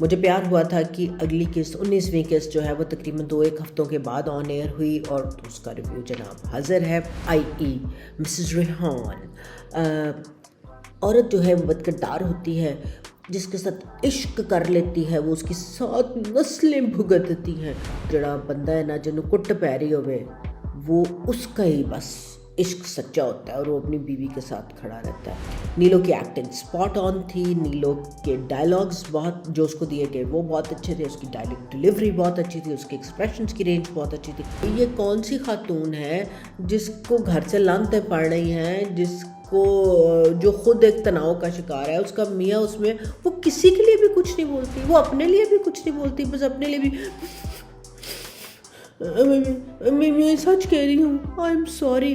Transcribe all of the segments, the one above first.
مجھے پیار ہوا تھا کہ اگلی قسط 19ویں قسط جو ہے وہ تقریباً 2-1 ہفتوں کے بعد آن ایئر ہوئی اور اس کا ریویو جناب حاضر ہے. مسز ریحان عورت جو ہے وہ بد کردار ہوتی ہے، جس کے ساتھ عشق کر لیتی ہے وہ اس کی 7 نسلیں بھگتتی ہیں. جڑا بندہ ہے نا جنوں کٹ پی رہی ہوئے وہ اس کا ہی بس عشق سچا ہوتا ہے اور وہ اپنی بیوی کے ساتھ کھڑا رہتا ہے. نیلو کی ایکٹنگ سپاٹ آن تھی، نیلو کے ڈائلاگز بہت جو اس کو دیے گئے وہ بہت اچھے تھے، اس کی ڈائلاگ ڈیلیوری بہت اچھی تھی، اس کے ایکسپریشنز کی رینج بہت اچھی تھی. یہ کون سی خاتون ہے جس کو گھر سے لانتیں پڑ رہی ہیں، جس کو جو خود ایک تناؤ کا شکار ہے، اس کا میاں اس میں وہ کسی کے لیے بھی کچھ نہیں بولتی، وہ اپنے لیے بھی کچھ نہیں بولتی، بس اپنے لیے بھی میں سچ کہہ رہی ہوں آئی ایم سوری.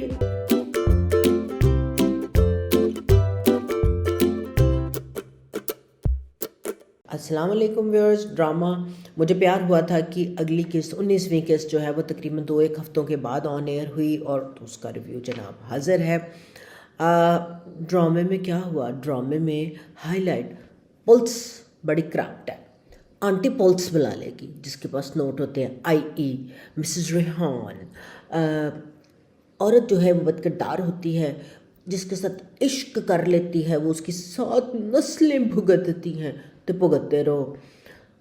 السلام علیکم ویورز. ڈرامہ مجھے پیار ہوا تھا کہ اگلی قسط 19ویں قسط جو ہے وہ تقریباً 2-1 ہفتوں کے بعد آن ایئر ہوئی اور اس کا ریویو جناب حاضر ہے. ڈرامے میں کیا ہوا؟ ڈرامے میں ہائی لائٹ پلس بڑی کریکٹ ہے. آنٹی پلس بلا لے گی جس کے پاس نوٹ ہوتے ہیں مسز ریحان عورت جو ہے وہ بد کردار ہوتی ہے، جس کے ساتھ عشق کر لیتی ہے وہ اس کی 7 نسلیں بھگتتی ہیں تے بھگتتے رہو.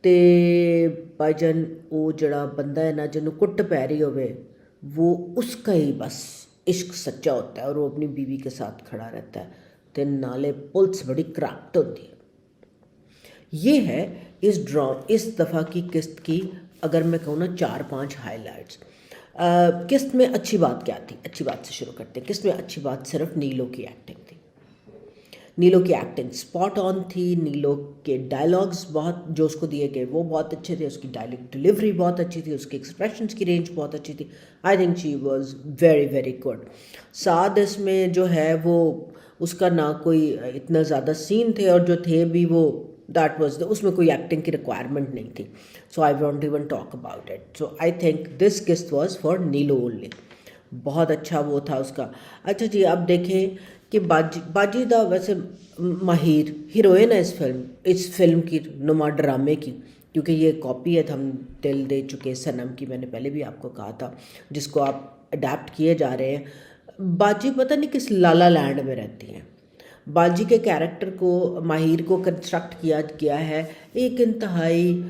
تے بھائی جان وہ جڑا بندہ ہے نا جنوں کٹ پی رہی ہوئے وہ اس کا ہی بس عشق سچا ہوتا ہے اور وہ اپنی بیوی کے ساتھ کھڑا رہتا ہے. تے نالے پلس بڑی کریکٹ ہوتی ہے. یہ ہے اس دفعہ کی قسط کی اگر میں کہوں نا 4-5 ہائی لائٹس. قسط میں اچھی بات کیا تھی؟ اچھی بات سے شروع کرتے ہیں. قسط میں اچھی بات صرف نیلو کی ایکٹنگ تھی. نیلو کی ایکٹنگ سپاٹ آن تھی، نیلو کے ڈائلاگز بہت جو اس کو دیے گئے وہ بہت اچھے تھے، اس کی ڈائلاگ ڈیلیوری بہت اچھی تھی، اس کے ایکسپریشنز کی رینج بہت اچھی تھی. I think she was very very good. Saad اس میں جو ہے وہ اس کا نہ کوئی اتنا زیادہ سین تھے اور جو تھے بھی وہ دیٹ واز اس میں کوئی ایکٹنگ کی ریکوائرمنٹ نہیں تھی. So I want even talk about it. So I think this قسط واز فار نیلو اونلی. بہت اچھا وہ تھا اس کا. اچھا جی اب دیکھیں کہ باجی دا ویسے ماہر ہیروئن ہے اس فلم کی نما ڈرامے کی، کیونکہ یہ کاپی ہے. ہم دل دے چکے صنم کی، میں نے پہلے بھی آپ کو کہا تھا، جس کو آپ اڈیپٹ کیے جا رہے ہیں. باجی پتہ نہیں کس لالا لینڈ میں رہتی ہیں. باجی کے کیریکٹر کو ماہر کو کنسٹرکٹ کیا گیا ہے ایک انتہائی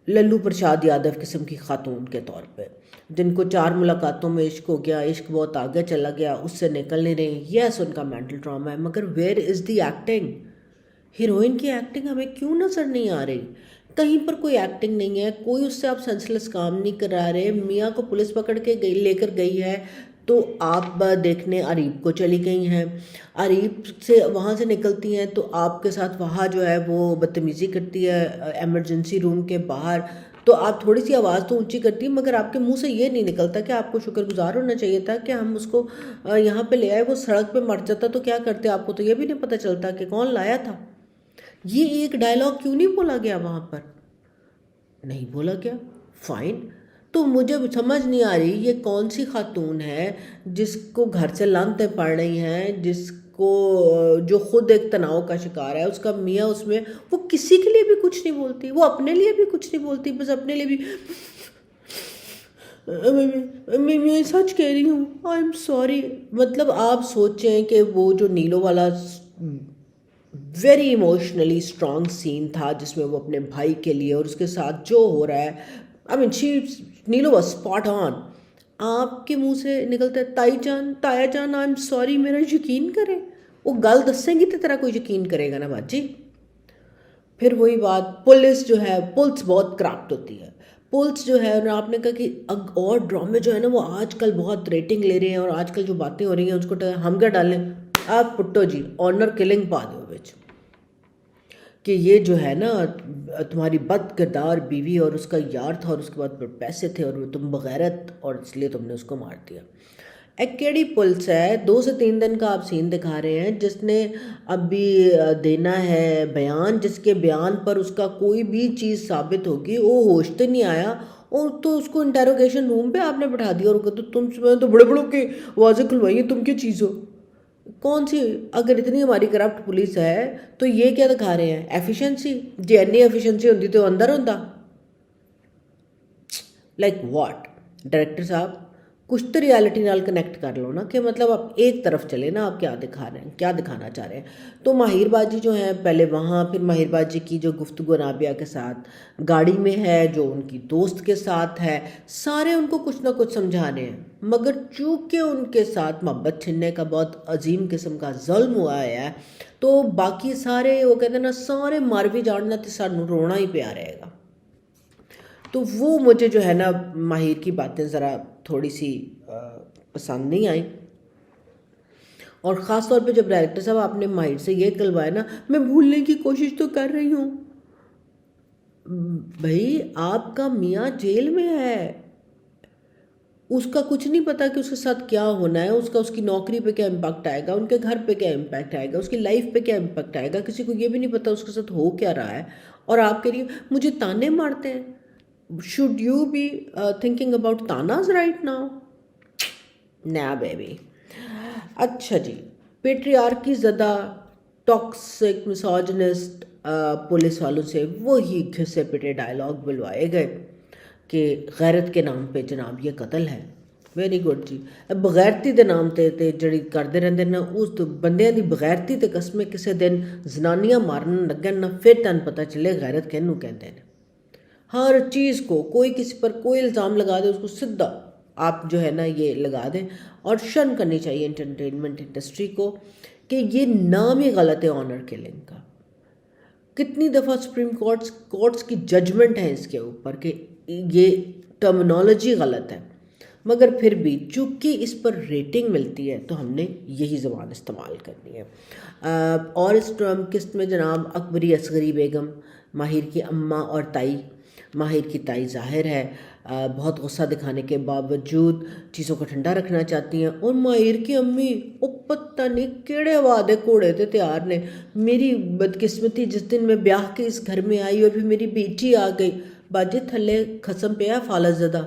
للو پرساد یادو قسم کی خاتون کے طور پہ، جن کو 4 ملاقاتوں میں عشق ہو گیا، عشق بہت آگے چلا گیا، اس سے نکل نہیں رہی. یس ان کا مینٹل ٹراما ہے، مگر where is the acting? Heroine کی ایکٹنگ ہمیں کیوں نظر نہیں آ رہی؟ کہیں پر کوئی ایکٹنگ نہیں ہے، کوئی اس سے آپ سینسلیس کام نہیں کرا رہے. میاں کو پولیس پکڑ کے لے کر گئی ہے تو آپ دیکھنے اریب کو چلی گئی ہیں، اریب سے وہاں سے نکلتی ہیں تو آپ کے ساتھ وہاں جو ہے وہ بدتمیزی کرتی ہے ایمرجنسی روم کے باہر. تو آپ تھوڑی سی آواز تو اونچی کرتی ہیں، مگر آپ کے منہ سے یہ نہیں نکلتا کہ آپ کو شکر گزار ہونا چاہیے تھا کہ ہم اس کو یہاں پہ لے آئے. وہ سڑک پہ مر جاتا تو کیا کرتے؟ آپ کو تو یہ بھی نہیں پتہ چلتا کہ کون لایا تھا. یہ ایک ڈائلاگ کیوں نہیں بولا گیا وہاں پر؟ نہیں بولا گیا، فائن. تو مجھے سمجھ نہیں آ رہی یہ کون سی خاتون ہے جس کو گھر سے لانتیں پڑ رہی ہیں، جس کو جو خود ایک تناؤ کا شکار ہے، اس کا میاں اس میں وہ کسی کے لیے بھی کچھ نہیں بولتی، وہ اپنے لیے بھی کچھ نہیں بولتی، بس اپنے لیے بھی میں سچ کہہ رہی ہوں آئی ایم سوری. مطلب آپ سوچیں کہ وہ جو نیلو والا ویری ایموشنلی اسٹرانگ سین تھا جس میں وہ اپنے بھائی کے لیے اور اس کے ساتھ جو ہو رہا ہے، نیلو واز اسپاٹ آن. آپ کے منہ سے نکلتا ہے تایا جان آئی ایم سوری، میرا یقین کریں. وہ گل دسیں گی تو طرح کوئی یقین کرے گا نا باجی. پھر وہی بات پولیس جو ہے، پولیس بہت کراپٹ ہوتی ہے. پولیس جو ہے، اور آپ نے کہا کہ اور ڈرامے جو ہے نا وہ آج کل بہت ریٹنگ لے رہے ہیں اور آج کل جو باتیں ہو رہی ہیں اس کو ہم کیا ڈالیں؟ آپ پٹو جی آنر کلنگ پا دو بچ کہ یہ جو ہے نا تمہاری بد کردار بیوی اور اس کا یار تھا اور اس کے بعد پیسے تھے اور تم بغیرت اور اس لیے تم نے اس کو مار دیا. ایک کیڑی پولیس ہے 2 سے 3 دن کا آپ سین دکھا رہے ہیں جس نے اب بھی دینا ہے بیان، جس کے بیان پر اس کا کوئی بھی چیز ثابت ہوگی وہ ہوش تو نہیں آیا اور تو اس کو انٹیروگیشن روم پہ آپ نے بٹھا دیا اور تم سے تو بڑے بڑوں کے آوازیں کھلوائی ہیں، تم کیا چیز ہو؟ کون سی؟ اگر اتنی ہماری کرپٹ پولیس ہے تو یہ کیا دکھا رہے ہیں؟ ایفیشنسی؟ جی اینی ایفیشنسی ہوتی تو اندر ہوتا. لائک واٹ ڈائریکٹر صاحب، کچھ تو ریالٹی نال کنیکٹ کر لو نا، کہ مطلب آپ ایک طرف چلے نا، آپ کیا دکھا رہے ہیں، کیا دکھانا چاہ رہے ہیں. تو ماہر باجی جو ہیں پہلے وہاں، پھر ماہر باجی کی جو گفتگو رابعہ کے ساتھ گاڑی میں ہے، جو ان کی دوست کے ساتھ ہے، سارے ان کو کچھ نہ کچھ سمجھا رہے ہیں. مگر چونکہ ان کے ساتھ محبت چھننے کا بہت عظیم قسم کا ظلم ہوا ہے، تو باقی سارے وہ کہتے ہیں نا، سارے مار بھی جاننا تو سانوں رونا ہی پیا رہے گا. تو وہ مجھے جو ہے نا ماہر کی باتیں ذرا تھوڑی سی پسند نہیں آئیں. اور خاص طور پہ جب ڈائریکٹر صاحب آپ نے ماہر سے یہ کلوایا نا، میں بھولنے کی کوشش تو کر رہی ہوں. بھائی آپ کا میاں جیل میں ہے، اس کا کچھ نہیں پتا کہ اس کے ساتھ کیا ہونا ہے، اس کی نوکری پہ کیا امپیکٹ آئے گا، ان کے گھر پہ کیا امپیکٹ آئے گا، اس کی لائف پہ کیا امپیکٹ آئے گا. کسی کو یہ بھی نہیں پتا اس کے ساتھ ہو کیا رہا ہے، اور آپ کے لیے مجھے تانے مارتے ہیں. Should you be thinking about tanas right now? Nah baby. اچھا جی، پیٹریارکی زدہ ٹاکسک مسوجنسٹ پولیس والوں سے وہی گھسے پٹے ڈائلاگ بلوائے گئے کہ غیرت کے نام پہ جناب یہ قتل ہے. ویری گڈ جی. بغیرتی دے نام تے جڑی کرتے رہتے نا، اس بندیاں دی بغیرتی تے قسمیں کسے دن زنانیاں مارن لگن نا، پھر تن پتہ چلے غیرت کہنوں کہتے ہیں. ہر چیز کو کوئی کسی پر کوئی الزام لگا دے، اس کو سدھا آپ جو ہے نا یہ لگا دیں. اور شرم کرنی چاہیے انٹرٹینمنٹ انڈسٹری کو کہ یہ نام ہی غلط ہے آنر کلنگ کا. کتنی دفعہ سپریم کورٹس کی ججمنٹ ہے اس کے اوپر کہ یہ ٹرمنالوجی غلط ہے، مگر پھر بھی چونکہ اس پر ریٹنگ ملتی ہے تو ہم نے یہی زبان استعمال کرنی ہے. اور اس قسط میں جناب اکبری اصغری بیگم، ماہر کی اماں اور تائی، ماہر کی تائی ظاہر ہے بہت غصہ دکھانے کے باوجود چیزوں کو ٹھنڈا رکھنا چاہتی ہیں. اور ماہر کی امی او پتہ نہیں کیڑے وعدے کوڑے تے تیار نے. میری بدقسمتی جس دن میں بیاہ کے اس گھر میں آئی اور پھر میری بیٹی آ گئی، باجے تھلے خسم پیا فالت زدہ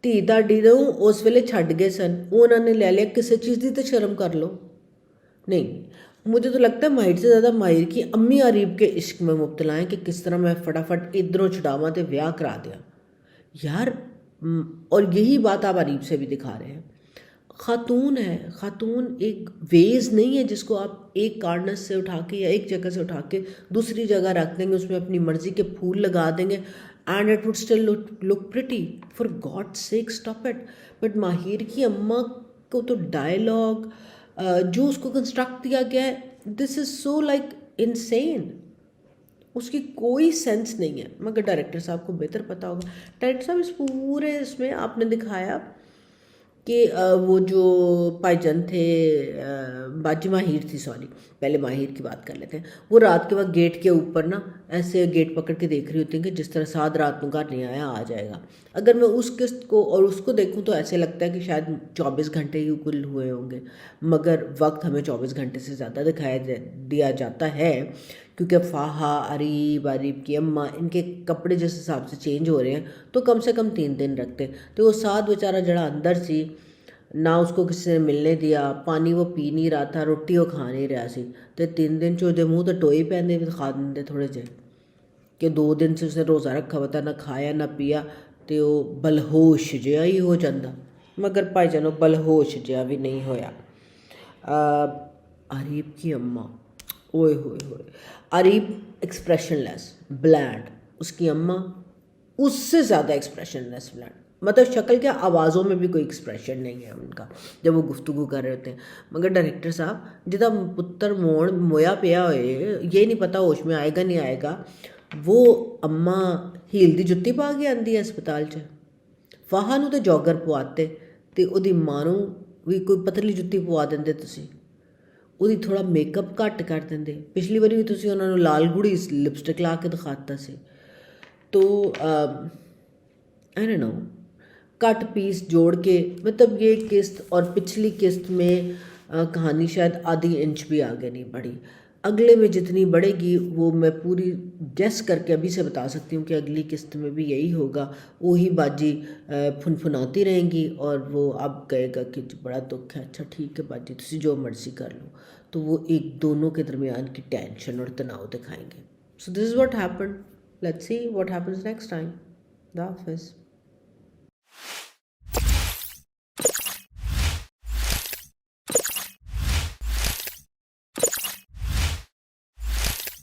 دھی تاڈی دوں اس ویلے چھڈ گئے سن، وہ انہوں نے لے لیا. کسی چیز دی تو شرم کر لو. نہیں، مجھے تو لگتا ہے ماہر سے زیادہ ماہر کی امی عریب کے عشق میں مبتلا ہیں کہ کس طرح میں فٹافٹ ادھروں چھڑاواں تے بیاہ کرا دیا یار. اور یہی بات آپ عریب سے بھی دکھا رہے ہیں. خاتون ہے، خاتون ایک ویز نہیں ہے جس کو آپ ایک کارنر سے اٹھا کے یا ایک جگہ سے اٹھا کے دوسری جگہ رکھ دیں گے، اس میں اپنی مرضی کے پھول لگا دیں گے and it would still look pretty. For god sake stop it. But Mahir کی اماں کو تو ڈائلاگ جو اس کو کنسٹرکٹ دیا گیا ہے، دس از سو لائک انسین. اس کی کوئی سینس نہیں ہے. مگر ڈائریکٹر صاحب کو بہتر پتہ ہوگا. ڈائریکٹر صاحب اس میں آپ نے دکھایا کہ وہ جو پائی جان تھے، باجی ماہر تھی، سوری پہلے ماہر کی بات کر لیتے ہیں. وہ رات کے وقت گیٹ کے اوپر نا ایسے گیٹ پکڑ کے دیکھ رہی ہوتی ہیں کہ جس طرح ساتھ رات میں گھر نہیں آیا آ جائے گا. اگر میں اس قسط کو اور اس کو دیکھوں تو ایسے لگتا ہے کہ شاید 24 گھنٹے ہی کل ہوئے ہوں گے، مگر وقت ہمیں 24 گھنٹے سے زیادہ دکھایا دیا جاتا ہے، کیونکہ فاہا، عریب کی اماں، ان کے کپڑے جس حساب سے چینج ہو رہے ہیں تو کم سے کم 3 دن رکھتے. تو وہ ساتھ بیچارہ جڑا اندر سی، نہ اس کو کسی نے ملنے دیا، پانی وہ پی نہیں رہا تھا، روٹی وہ کھا نہیں رہا سی، تو 3 دن چ منہ تو ٹوئی پہنے کھا دیں تھوڑے جے کہ 2 دن سے اس نے روزہ رکھا ہوا تھا، نہ کھایا نہ پیا، تو وہ بلہوش جہا ہی ہو جاتا. مگر بھائی جانو بلہوش جہا بھی نہیں ہویا. عریب کی اماں، اوئے ہوئے ہوئے، عریب ایکسپریشن لیس بلینڈ، اس کی اماں اس سے زیادہ ایکسپریشن لیس بلینڈ. مطلب شکل کیا، آوازوں میں بھی کوئی ایکسپریشن نہیں ہے ان کا جب وہ گفتگو کر رہے ہوتے ہیں. مگر ڈائریکٹر صاحب جدا پتر مویا پیا ہوئے، یہ نہیں پتا ہوش میں آئے گا نہیں آئے گا، وہ اماں ہیل دی جتی پا کے آندی ہے ہسپتال چ. فاہا نو تو جوگر پواتے تے او دی ماں نو بھی کوئی پتلی جتی پوا دیں تسی، وہ تھوڑا میک اپ گھٹ کر دیں. پچھلی باری بھی تسی انہوں نے لال گڑی لپسٹک لا کے دکھاتا سی. تو آئی ڈونٹ نو، کٹ پیس جوڑ کے، مطلب یہ قسط اور پچھلی قسط میں کہانی شاید آدھی انچ بھی آگے نہیں بڑھی. اگلے میں جتنی بڑھے گی وہ میں پوری گیس کر کے ابھی سے بتا سکتی ہوں کہ اگلی قسط میں بھی یہی ہوگا. وہی باجی پھنپھناتی رہیں گی اور وہ اب کہے گا کہ بڑا دکھ ہے. اچھا ٹھیک ہے باجی تسی جو مرضی کر لو. تو وہ ایک دونوں کے درمیان کی ٹینشن اور تناؤ دکھائیں گے. So this is what happen. Let's see what happens next time. اللہ حافظ.